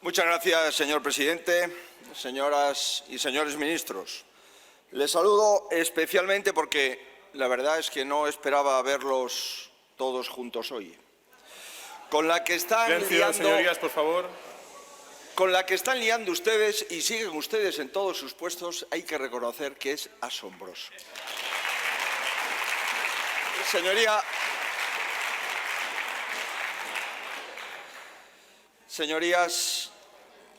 Muchas gracias, señor presidente, señoras y señores ministros. Les saludo especialmente porque la verdad es que no esperaba verlos todos juntos hoy. Con la que están liando, señorías, por favor. Con la que están liando ustedes y siguen ustedes en todos sus puestos, hay que reconocer que es asombroso. Señorías,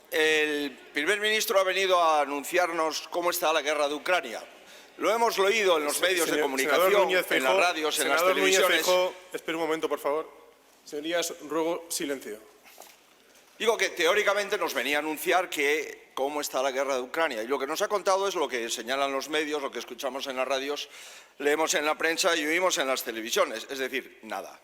el primer ministro ha venido a anunciarnos cómo está la guerra de Ucrania. Lo hemos oído en los medios de comunicación, en las radios, en las televisiones. Espera un momento, por favor. Señorías, ruego silencio. Digo que teóricamente nos venía a anunciar cómo está la guerra de Ucrania. Y lo que nos ha contado es lo que señalan los medios, lo que escuchamos en las radios, leemos en la prensa y oímos en las televisiones. Es decir, nada.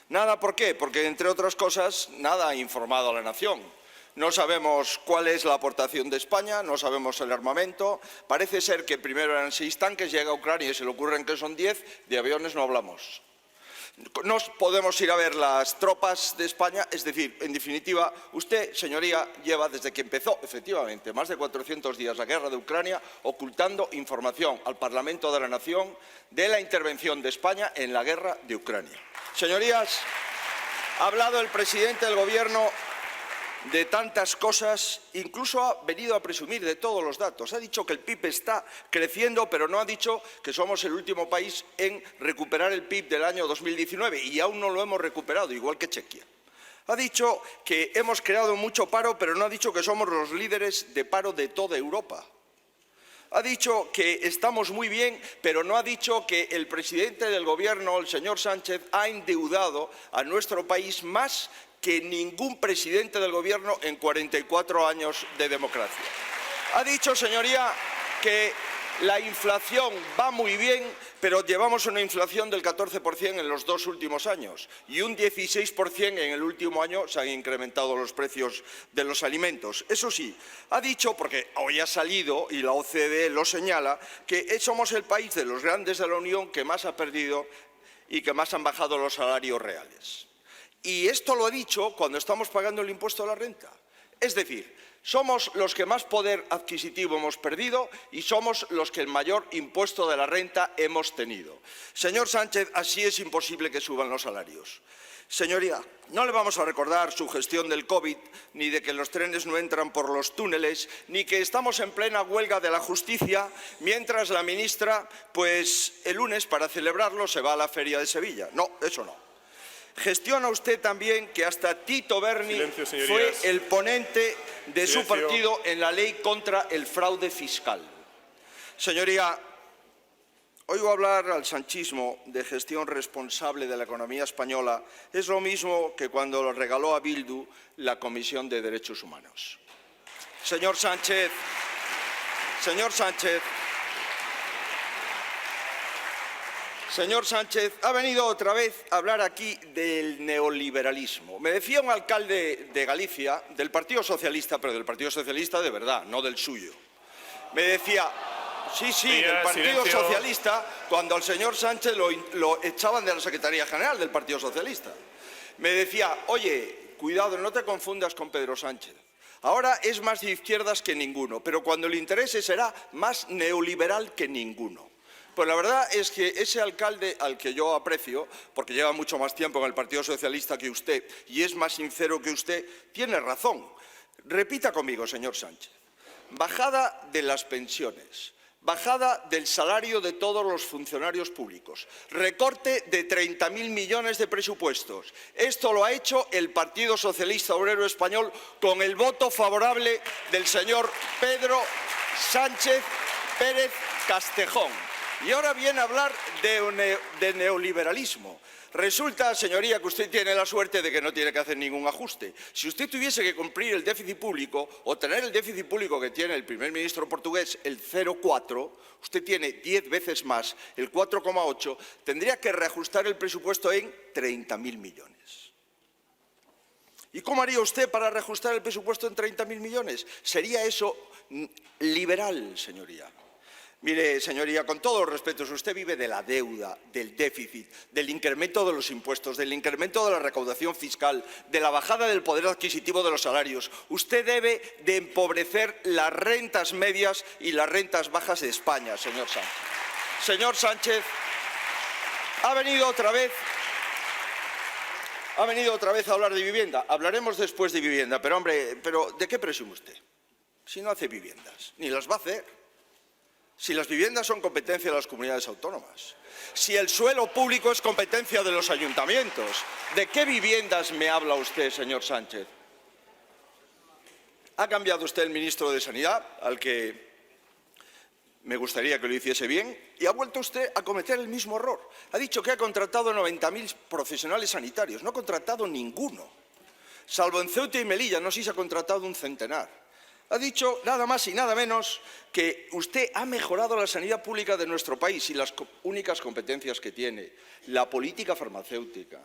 Nada, ¿por qué? Porque, entre otras cosas, nada ha informado a la nación. No sabemos cuál es la aportación de España, no sabemos el armamento. Parece ser que primero eran 6 tanques, llega a Ucrania y se le ocurren que son 10, de aviones no hablamos. No podemos ir a ver las tropas de España, es decir, en definitiva, usted, señoría, lleva desde que empezó, efectivamente, más de 400 días la guerra de Ucrania, ocultando información al Parlamento de la Nación de la intervención de España en la guerra de Ucrania. Señorías, ha hablado el presidente del Gobierno de tantas cosas, incluso ha venido a presumir de todos los datos. Ha dicho que el PIB está creciendo, pero no ha dicho que somos el último país en recuperar el PIB del año 2019 y aún no lo hemos recuperado, igual que Chequia. Ha dicho que hemos creado mucho paro, pero no ha dicho que somos los líderes de paro de toda Europa. Ha dicho que estamos muy bien, pero no ha dicho que el presidente del Gobierno, el señor Sánchez, ha endeudado a nuestro país más que ningún presidente del Gobierno en 44 años de democracia. Ha dicho, señoría, que la inflación va muy bien, pero llevamos una inflación del 14% en los 2 últimos años y un 16% en el último año se han incrementado los precios de los alimentos. Eso sí, ha dicho, porque hoy ha salido y la OCDE lo señala, que somos el país de los grandes de la Unión que más ha perdido y que más han bajado los salarios reales. Y esto lo ha dicho cuando estamos pagando el impuesto a la renta. Es decir, somos los que más poder adquisitivo hemos perdido y somos los que el mayor impuesto de la renta hemos tenido. Señor Sánchez, así es imposible que suban los salarios. Señoría, no le vamos a recordar su gestión del COVID, ni de que los trenes no entran por los túneles, ni que estamos en plena huelga de la justicia, mientras la ministra, pues el lunes, para celebrarlo, se va a la Feria de Sevilla. No, eso no. Gestiona usted también que hasta Tito Berni fue el ponente de su partido en la ley contra el fraude fiscal. Señoría, oigo hablar al sanchismo de gestión responsable de la economía española. Es lo mismo que cuando lo regaló a Bildu la Comisión de Derechos Humanos. Señor Sánchez, ha venido otra vez a hablar aquí del neoliberalismo. Me decía un alcalde de Galicia, del Partido Socialista, pero del Partido Socialista de verdad, no del suyo. Me decía, sí, del Partido Socialista, cuando al señor Sánchez lo echaban de la Secretaría General del Partido Socialista. Me decía, oye, cuidado, no te confundas con Pedro Sánchez. Ahora es más de izquierdas que ninguno, pero cuando le interese será más neoliberal que ninguno. Pues la verdad es que ese alcalde, al que yo aprecio, porque lleva mucho más tiempo en el Partido Socialista que usted y es más sincero que usted, tiene razón. Repita conmigo, señor Sánchez. Bajada de las pensiones, bajada del salario de todos los funcionarios públicos, recorte de 30.000 millones de presupuestos. Esto lo ha hecho el Partido Socialista Obrero Español con el voto favorable del señor Pedro Sánchez Pérez Castejón. Y ahora viene a hablar de neoliberalismo. Resulta, señoría, que usted tiene la suerte de que no tiene que hacer ningún ajuste. Si usted tuviese que cumplir el déficit público o tener el déficit público que tiene el primer ministro portugués, el 0,4, usted tiene 10 veces más, el 4,8, tendría que reajustar el presupuesto en 30.000 millones. ¿Y cómo haría usted para reajustar el presupuesto en 30.000 millones? ¿Sería eso liberal, señoría? Mire, señoría, con todos los respetos, usted vive de la deuda, del déficit, del incremento de los impuestos, del incremento de la recaudación fiscal, de la bajada del poder adquisitivo de los salarios. Usted debe de empobrecer las rentas medias y las rentas bajas de España, señor Sánchez. Señor Sánchez, ha venido otra vez a hablar de vivienda. Hablaremos después de vivienda, pero hombre, ¿de qué presume usted? Si no hace viviendas, ni las va a hacer. Si las viviendas son competencia de las comunidades autónomas, si el suelo público es competencia de los ayuntamientos, ¿de qué viviendas me habla usted, señor Sánchez? Ha cambiado usted el ministro de Sanidad, al que me gustaría que lo hiciese bien, y ha vuelto usted a cometer el mismo error. Ha dicho que ha contratado 90.000 profesionales sanitarios. No ha contratado ninguno. Salvo en Ceuta y Melilla, no sé si se ha contratado un centenar. Ha dicho nada más y nada menos que usted ha mejorado la sanidad pública de nuestro país y las únicas competencias que tiene, la política farmacéutica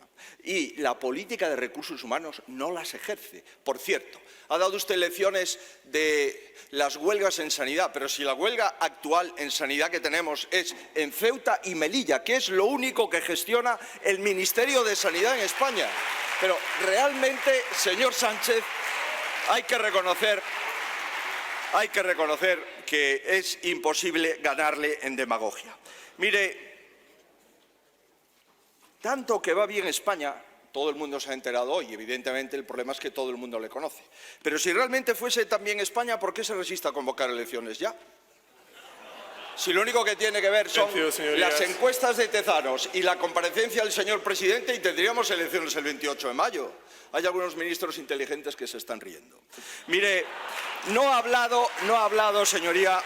y la política de recursos humanos, no las ejerce. Por cierto, ha dado usted lecciones de las huelgas en sanidad, pero si la huelga actual en sanidad que tenemos es en Ceuta y Melilla, que es lo único que gestiona el Ministerio de Sanidad en España. Pero realmente, señor Sánchez, hay que reconocer que es imposible ganarle en demagogia. Mire, tanto que va bien España, todo el mundo se ha enterado hoy, evidentemente el problema es que todo el mundo le conoce. Pero si realmente fuese tan bien España, ¿por qué se resiste a convocar elecciones ya? Si lo único que tiene que ver son las encuestas de Tezanos y la comparecencia del señor presidente, y tendríamos elecciones el 28 de mayo. Hay algunos ministros inteligentes que se están riendo. Mire, no ha hablado, señoría.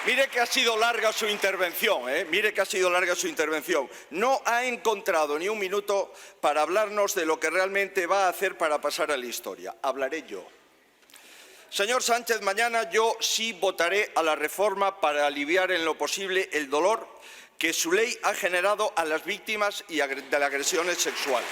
Mire que ha sido larga su intervención, Mire que ha sido larga su intervención. No ha encontrado ni un minuto para hablarnos de lo que realmente va a hacer para pasar a la historia. Hablaré yo. Señor Sánchez, mañana yo sí votaré a la reforma para aliviar en lo posible el dolor que su ley ha generado a las víctimas de las agresiones sexuales.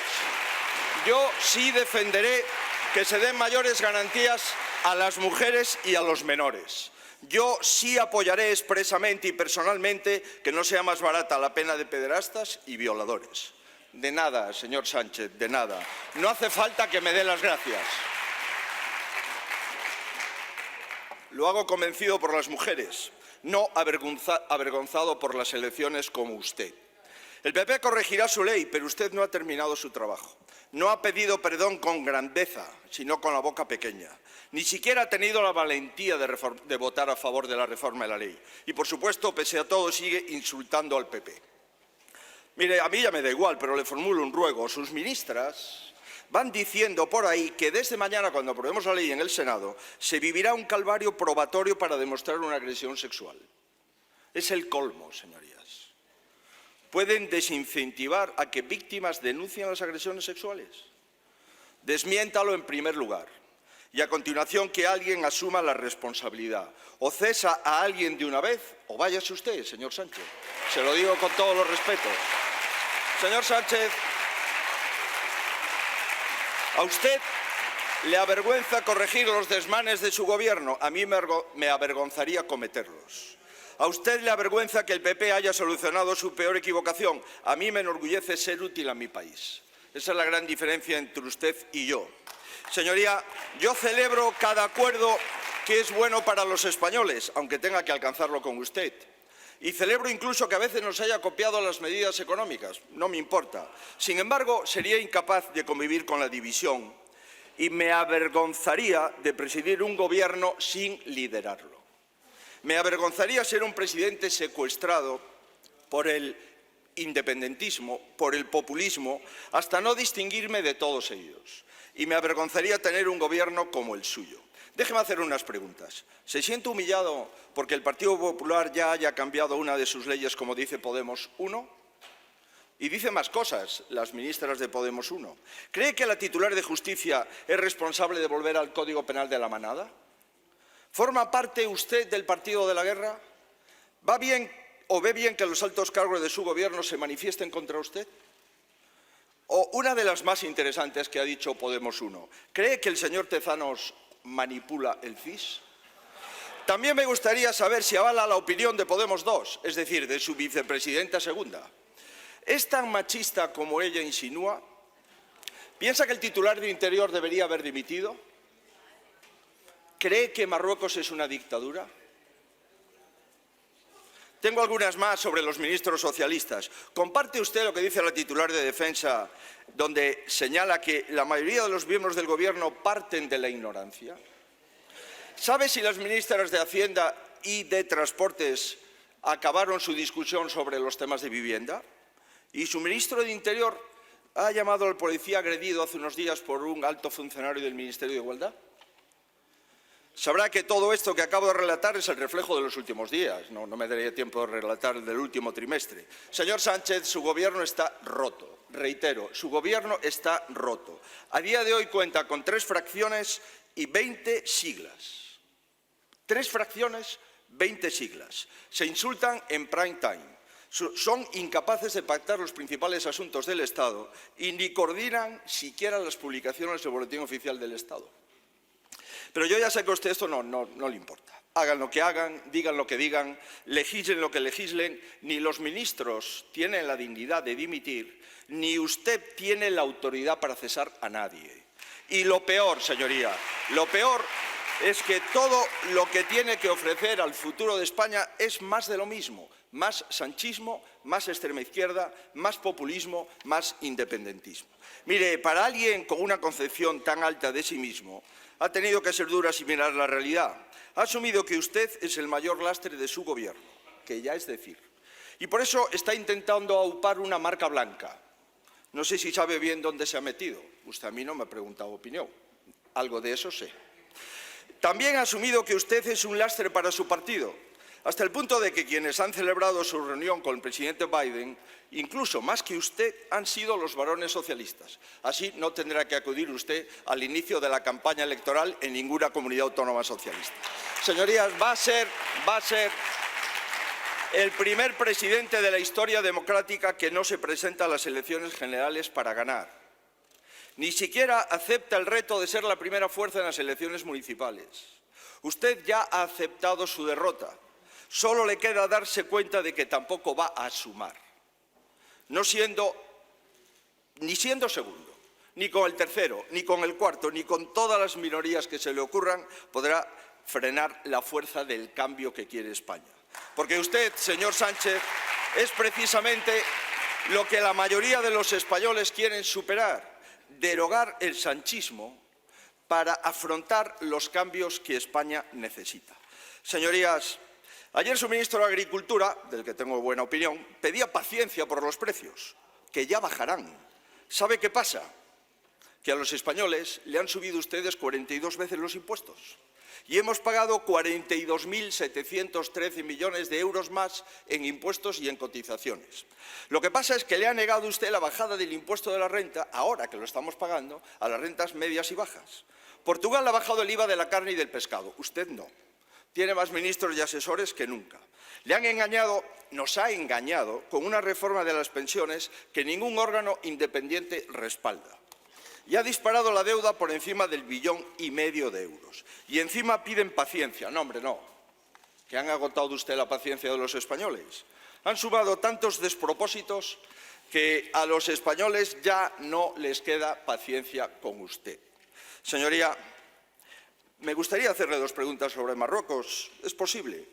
Yo sí defenderé que se den mayores garantías a las mujeres y a los menores. Yo sí apoyaré expresamente y personalmente que no sea más barata la pena de pederastas y violadores. De nada, señor Sánchez, de nada. No hace falta que me dé las gracias. Lo hago convencido por las mujeres, no avergonzado por las elecciones como usted. El PP corregirá su ley, pero usted no ha terminado su trabajo. No ha pedido perdón con grandeza, sino con la boca pequeña. Ni siquiera ha tenido la valentía de votar a favor de la reforma de la ley. Y, por supuesto, pese a todo, sigue insultando al PP. Mire, a mí ya me da igual, pero le formulo un ruego. Sus ministras van diciendo por ahí que desde mañana, cuando aprobemos la ley en el Senado, se vivirá un calvario probatorio para demostrar una agresión sexual. Es el colmo, señorías. ¿Pueden desincentivar a que víctimas denuncien las agresiones sexuales? Desmiéntalo en primer lugar. Y a continuación que alguien asuma la responsabilidad. O cesa a alguien de una vez, o váyase usted, señor Sánchez. Se lo digo con todos los respetos. Señor Sánchez, ¿a usted le avergüenza corregir los desmanes de su gobierno? A mí me avergonzaría cometerlos. ¿A usted le avergüenza que el PP haya solucionado su peor equivocación? A mí me enorgullece ser útil a mi país. Esa es la gran diferencia entre usted y yo. Señoría, yo celebro cada acuerdo que es bueno para los españoles, aunque tenga que alcanzarlo con usted. Y celebro incluso que a veces nos haya copiado las medidas económicas. No me importa. Sin embargo, sería incapaz de convivir con la división y me avergonzaría de presidir un gobierno sin liderarlo. Me avergonzaría ser un presidente secuestrado por el independentismo, por el populismo, hasta no distinguirme de todos ellos. Y me avergonzaría tener un gobierno como el suyo. Déjeme hacer unas preguntas. ¿Se siente humillado porque el Partido Popular ya haya cambiado una de sus leyes, como dice Podemos 1? Y dice más cosas, las ministras de Podemos 1. ¿Cree que la titular de Justicia es responsable de volver al Código Penal de la manada? ¿Forma parte usted del partido de la guerra? ¿Va bien o ve bien que los altos cargos de su gobierno se manifiesten contra usted? O una de las más interesantes que ha dicho Podemos 1. ¿Cree que el señor Tezanos manipula el CIS? También me gustaría saber si avala la opinión de Podemos 2, es decir, de su vicepresidenta segunda. ¿Es tan machista como ella insinúa? ¿Piensa que el titular de Interior debería haber dimitido? ¿Cree que Marruecos es una dictadura? Tengo algunas más sobre los ministros socialistas. ¿Comparte usted lo que dice la titular de Defensa, donde señala que la mayoría de los miembros del Gobierno parten de la ignorancia? ¿Sabe si las ministras de Hacienda y de Transportes acabaron su discusión sobre los temas de vivienda? ¿Y su ministro de Interior ha llamado al policía agredido hace unos días por un alto funcionario del Ministerio de Igualdad? Sabrá que todo esto que acabo de relatar es el reflejo de los últimos días. No me daría tiempo de relatar el del último trimestre. Señor Sánchez, su gobierno está roto. Reitero, su gobierno está roto. A día de hoy cuenta con 3 fracciones y 20 siglas. 3 fracciones, 20 siglas. Se insultan en prime time. Son incapaces de pactar los principales asuntos del Estado y ni coordinan siquiera las publicaciones del Boletín Oficial del Estado. Pero yo ya sé que a usted esto no le importa. Hagan lo que hagan, digan lo que digan, legislen lo que legislen, ni los ministros tienen la dignidad de dimitir, ni usted tiene la autoridad para cesar a nadie. Y lo peor, señoría, lo peor es que todo lo que tiene que ofrecer al futuro de España es más de lo mismo. Más sanchismo, más extrema izquierda, más populismo, más independentismo. Mire, para alguien con una concepción tan alta de sí mismo, ha tenido que ser duro asimilar la realidad. Ha asumido que usted es el mayor lastre de su gobierno, que ya es decir. Y por eso está intentando aupar una marca blanca. No sé si sabe bien dónde se ha metido. Usted a mí no me ha preguntado opinión. Algo de eso sé. También ha asumido que usted es un lastre para su partido, hasta el punto de que quienes han celebrado su reunión con el presidente Biden, incluso más que usted, han sido los varones socialistas. Así no tendrá que acudir usted al inicio de la campaña electoral en ninguna comunidad autónoma socialista. Señorías, va a ser el primer presidente de la historia democrática que no se presenta a las elecciones generales para ganar. Ni siquiera acepta el reto de ser la primera fuerza en las elecciones municipales. Usted ya ha aceptado su derrota. Solo le queda darse cuenta de que tampoco va a sumar. Ni siendo segundo, ni con el tercero, ni con el cuarto, ni con todas las minorías que se le ocurran, podrá frenar la fuerza del cambio que quiere España. Porque usted, señor Sánchez, es precisamente lo que la mayoría de los españoles quieren superar: derogar el sanchismo para afrontar los cambios que España necesita. Señorías, ayer su ministro de Agricultura, del que tengo buena opinión, pedía paciencia por los precios, que ya bajarán. ¿Sabe qué pasa? Que a los españoles le han subido ustedes 42 veces los impuestos y hemos pagado 42.713 millones de euros más en impuestos y en cotizaciones. Lo que pasa es que le ha negado usted la bajada del impuesto de la renta, ahora que lo estamos pagando, a las rentas medias y bajas. Portugal ha bajado el IVA de la carne y del pescado, usted no. Tiene más ministros y asesores que nunca. Le han engañado, nos ha engañado, con una reforma de las pensiones que ningún órgano independiente respalda. Y ha disparado la deuda por encima del 1,5 billón de euros. Y encima piden paciencia. No, hombre, no. ¿Que han agotado usted la paciencia de los españoles? Han sumado tantos despropósitos que a los españoles ya no les queda paciencia con usted. Señoría, me gustaría hacerle 2 preguntas sobre Marruecos. ¿Es posible?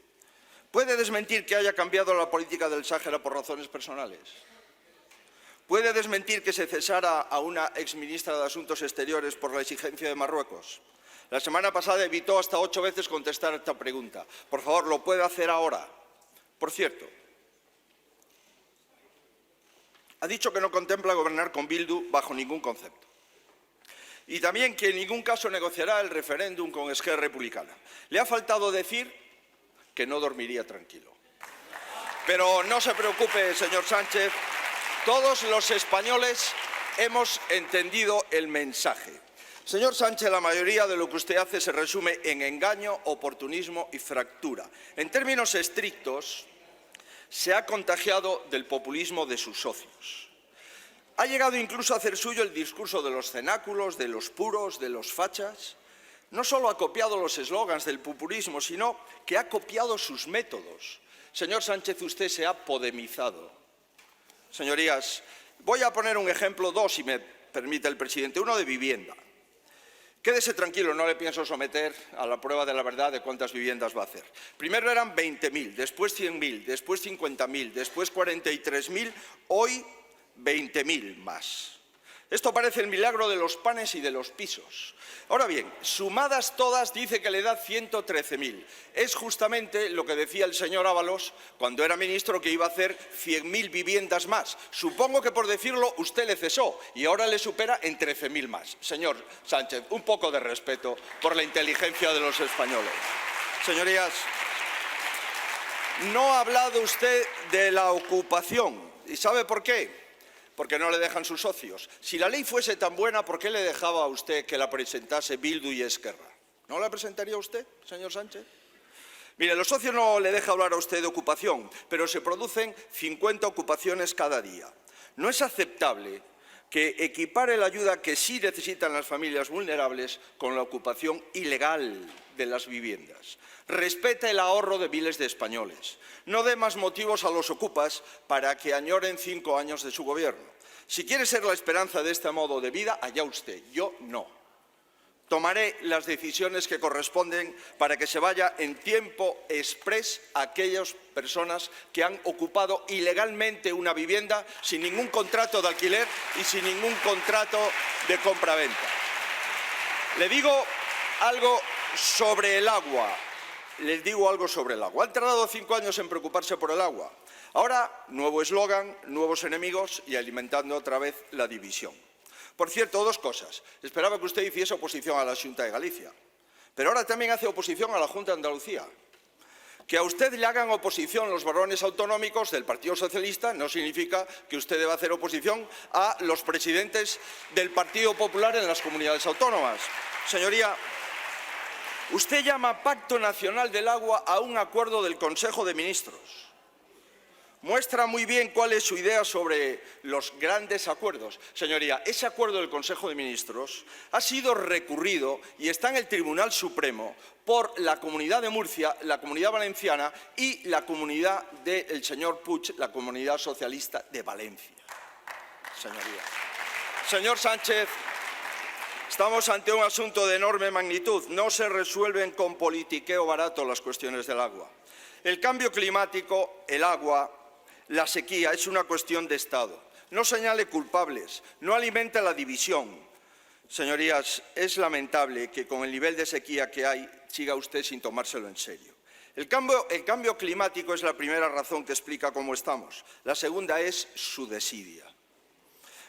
¿Puede desmentir que haya cambiado la política del Sáhara por razones personales? ¿Puede desmentir que se cesara a una exministra de Asuntos Exteriores por la exigencia de Marruecos? La semana pasada evitó hasta 8 veces contestar a esta pregunta. Por favor, ¿lo puede hacer ahora? Por cierto, ha dicho que no contempla gobernar con Bildu bajo ningún concepto. Y también que en ningún caso negociará el referéndum con Esquerra Republicana. Le ha faltado decir que no dormiría tranquilo. Pero no se preocupe, señor Sánchez. Todos los españoles hemos entendido el mensaje. Señor Sánchez, la mayoría de lo que usted hace se resume en engaño, oportunismo y fractura. En términos estrictos, se ha contagiado del populismo de sus socios. Ha llegado incluso a hacer suyo el discurso de los cenáculos, de los puros, de los fachas. no solo ha copiado los eslogans del populismo, sino que ha copiado sus métodos. Señor Sánchez, usted se ha podemizado. Señorías, voy a poner un ejemplo, dos, si me permite el presidente, uno de vivienda. Quédese tranquilo, no le pienso someter a la prueba de la verdad de cuántas viviendas va a hacer. Primero eran 20.000, después 100.000, después 50.000, después 43.000, hoy 20.000 más. Esto parece el milagro de los panes y de los pisos. Ahora bien, sumadas todas, dice que le da 113.000. Es justamente lo que decía el señor Ábalos cuando era ministro, que iba a hacer 100.000 viviendas más. Supongo que por decirlo usted le cesó y ahora le supera en 13.000 más. Señor Sánchez, un poco de respeto por la inteligencia de los españoles. Señorías, no ha hablado usted de la ocupación. ¿Y sabe por qué? Porque no le dejan sus socios. Si la ley fuese tan buena, ¿por qué le dejaba a usted que la presentase Bildu y Esquerra? ¿No la presentaría usted, señor Sánchez? Mire, los socios no le dejan hablar a usted de ocupación, pero se producen 50 ocupaciones cada día. No es aceptable que equipare la ayuda que sí necesitan las familias vulnerables con la ocupación ilegal de las viviendas. Respete el ahorro de miles de españoles. No dé más motivos a los ocupas para que añoren 5 años de su gobierno. Si quiere ser la esperanza de este modo de vida, allá usted, yo no. Tomaré las decisiones que corresponden para que se vaya en tiempo exprés a aquellas personas que han ocupado ilegalmente una vivienda sin ningún contrato de alquiler y sin ningún contrato de compraventa. Le digo algo sobre el agua. Les digo algo sobre el agua. Han tardado 5 años en preocuparse por el agua. Ahora, nuevo eslogan, nuevos enemigos y alimentando otra vez la división. Por cierto, dos cosas. Esperaba que usted hiciese oposición a la Xunta de Galicia, pero ahora también hace oposición a la Junta de Andalucía. Que a usted le hagan oposición los varones autonómicos del Partido Socialista no significa que usted deba hacer oposición a los presidentes del Partido Popular en las comunidades autónomas. Señoría, usted llama Pacto Nacional del Agua a un acuerdo del Consejo de Ministros. Muestra muy bien cuál es su idea sobre los grandes acuerdos. Señoría, ese acuerdo del Consejo de Ministros ha sido recurrido y está en el Tribunal Supremo por la Comunidad de Murcia, la Comunidad Valenciana y la comunidad del señor Puig, la Comunidad Socialista de Valencia. Señoría. Señor Sánchez, estamos ante un asunto de enorme magnitud. No se resuelven con politiqueo barato las cuestiones del agua. El cambio climático, el agua, la sequía es una cuestión de Estado. No señale culpables, no alimente la división. Señorías, es lamentable que con el nivel de sequía que hay siga usted sin tomárselo en serio. El cambio climático es la primera razón que explica cómo estamos. La segunda es su desidia.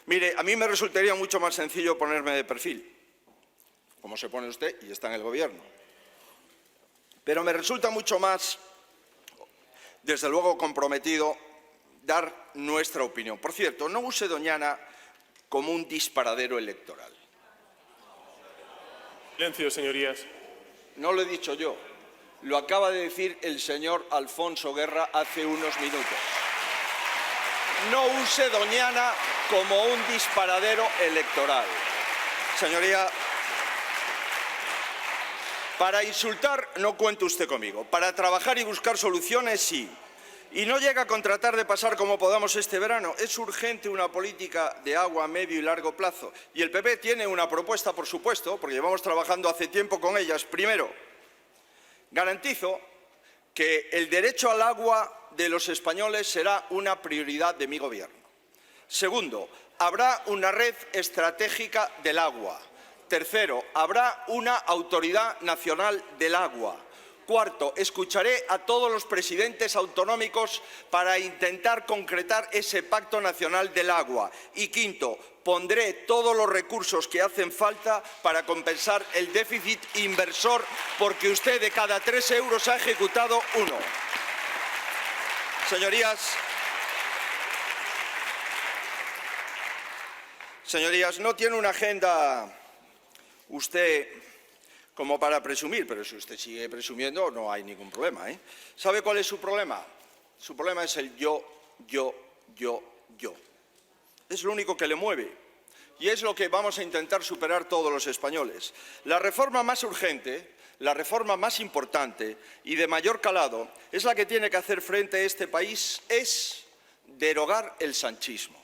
Mire, a mí me resultaría mucho más sencillo ponerme de perfil, como se pone usted y está en el Gobierno. Pero me resulta mucho más, desde luego, comprometido dar nuestra opinión. Por cierto, no use Doñana como un disparadero electoral. Silencio, señorías. No lo he dicho yo, lo acaba de decir el señor Alfonso Guerra hace unos minutos. No use Doñana como un disparadero electoral. Señoría, para insultar no cuente usted conmigo. Para trabajar y buscar soluciones, sí. Y no llega a contratar de pasar como podamos este verano. Es urgente una política de agua a medio y largo plazo. Y el PP tiene una propuesta, por supuesto, porque llevamos trabajando hace tiempo con ellas. Primero, garantizo que el derecho al agua de los españoles será una prioridad de mi Gobierno. Segundo, habrá una red estratégica del agua. Tercero, habrá una autoridad nacional del agua. Cuarto, escucharé a todos los presidentes autonómicos para intentar concretar ese Pacto Nacional del Agua. Y quinto, pondré todos los recursos que hacen falta para compensar el déficit inversor, porque usted de cada 3 euros ha ejecutado 1. Señorías, no tiene una agenda usted como para presumir, pero si usted sigue presumiendo no hay ningún problema, ¿eh? ¿Sabe cuál es su problema? Su problema es el yo. Es lo único que le mueve. y es lo que vamos a intentar superar todos los españoles. La reforma más urgente, la reforma más importante y de mayor calado es la que tiene que hacer frente a este país, es derogar el sanchismo.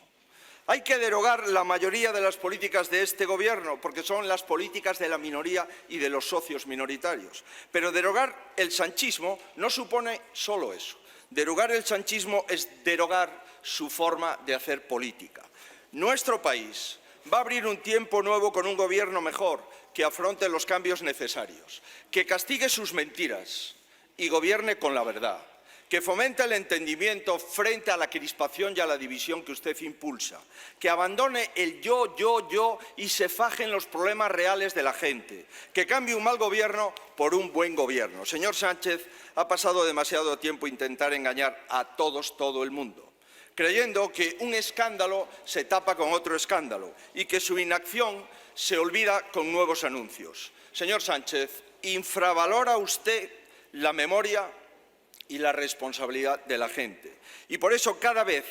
Hay que derogar la mayoría de las políticas de este Gobierno, porque son las políticas de la minoría y de los socios minoritarios. Pero derogar el sanchismo no supone solo eso. Derogar el sanchismo es derogar su forma de hacer política. Nuestro país va a abrir un tiempo nuevo con un Gobierno mejor, que afronte los cambios necesarios, que castigue sus mentiras y gobierne con la verdad, que fomente el entendimiento frente a la crispación y a la división que usted impulsa, que abandone el yo y se faje en los problemas reales de la gente, que cambie un mal gobierno por un buen gobierno. Señor Sánchez, ha pasado demasiado tiempo intentar engañar a todos, todo el mundo, creyendo que un escándalo se tapa con otro escándalo y que su inacción se olvida con nuevos anuncios. Señor Sánchez, infravalora usted la memoria y la responsabilidad de la gente. Y por eso cada vez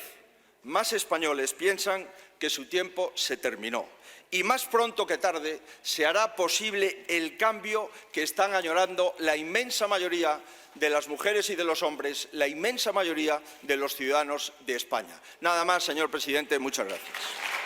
más españoles piensan que su tiempo se terminó. Y más pronto que tarde se hará posible el cambio que están añorando la inmensa mayoría de las mujeres y de los hombres, la inmensa mayoría de los ciudadanos de España. Nada más, señor presidente, muchas gracias.